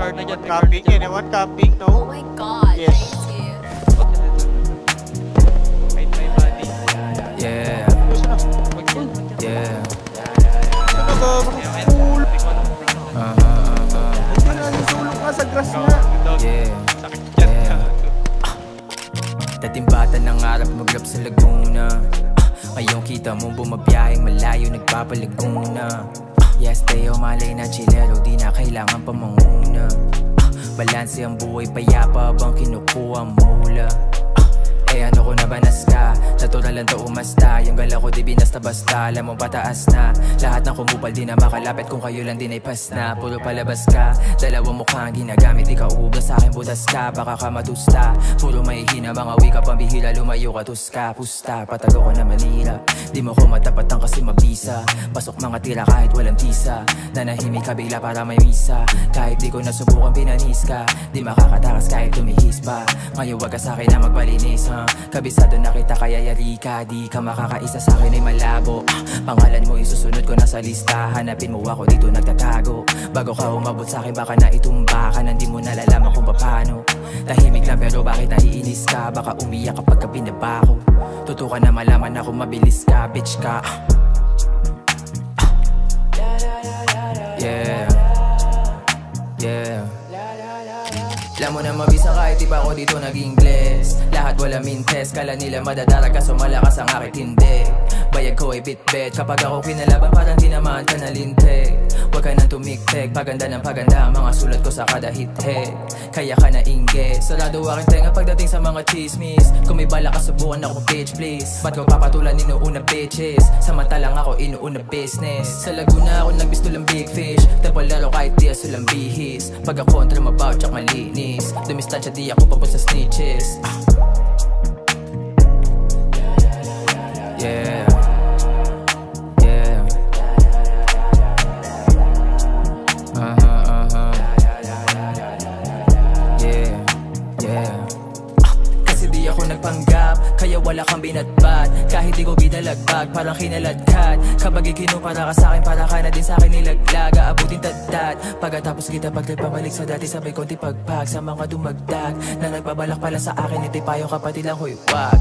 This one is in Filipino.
card na dyan. Copying, anyone copying? Oh No? my god, Yes. thank you. Fight my body. Yeah, Gusto na. Wag yan. yeah. Ano ba? Cool. Hindi na nasusulong ka sa grass na. Yeah. Sakit dyan. Yeah. Dating bata nangarap mag-rap sa Laguna. Ngayon kita mo bumabiyaheng malayo nagpapalaguna. Yes, tayo malay na chilero, di na kailangan pa manguna. Balanse ang buhay, payapa bang kinukuha mula. Eh ano ko na banas ka, natural lang to umasta. Yung gala ko di binasta-basta, alam mo pataas na. Lahat ng kumupal di na makalapit kung kayo lang din ay pas na. Puro palabas ka, dalawang mukhang ginagamit. Ikaw ubas sa akin butas ka, baka ka matusta. Puro mahihina, mga wika pambihira. Lumayo ka tuska, pusta, patago ko na Manila. Di mo ko matapatan kasi mabisa. Pasok mga tira kahit walang tisa. Nanahimik ka bigla para may misa. Kahit di ko nasubukan pinanis ka, di makakatakas kahit tumihis pa. Ngayon wag ka sa'kin na magbalinis ha. Kabisado na kita kaya yari ka. Di ka makakaisa sa'kin ay malabo. Pangalan mo isusunod ko na sa lista. Hanapin mo ako dito nagtatago. Bago ka umabot sa'kin baka na itumba ka. Nandi mo nalalaman kung paano. Tahimik lang pero bakit naiinis ka? Baka umiyak kapag ka binaba ko. Tutukan na malaman ako mabilis ka, bitch ka. Yeah. Yeah. Alam mo na mabisa kahit di pa ako dito nag-Ingles. Lahat wala mintes, kala nila madadarag kaso malakas ang akit hindi. Bayag ko ay bitbet, kapag ako kinalaban parang tinamaan ka na lintek. Huwag ka nang tumiktek, paganda ng paganda ang mga sulat ko sa kada hit-hit. Kaya ka na inggit, sarado aking tenga pagdating sa mga chismis. Kung may bala ka subukan ako bitch please. Ba't ko papatulan inuuna bitches, samantalang ako inuuna business. Sa Laguna ako nagbistulang big fish, tapos laro kahit di asulang bihis. Pag ako kontra mabaw tsak malinis, dumistansya di ako papos sa snitches. Yeah. Yeah. Yeah. Yeah. Kasi di ako nagpanggap, kaya wala kang binatbat. Kahit di ko binalagbag, parang kinaladkad. Kapag ikinupara ka sa'kin, para ka na din sa'kin nilaglag. Aabutin tadtad, pagkatapos kita pabalik sa dati. Sabay konti pagpag sa mga dumagdag na nagbabalak pala sa akin, hindi payo kapatid lang huy wag.